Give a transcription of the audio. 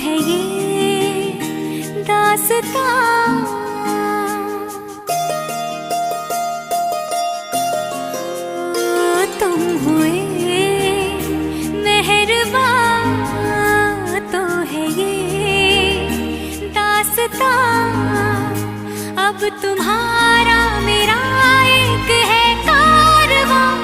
है ये दास्तां। तुम हुए मेहरबान तो है ये दास्तां। अब तुम्हारा मेरा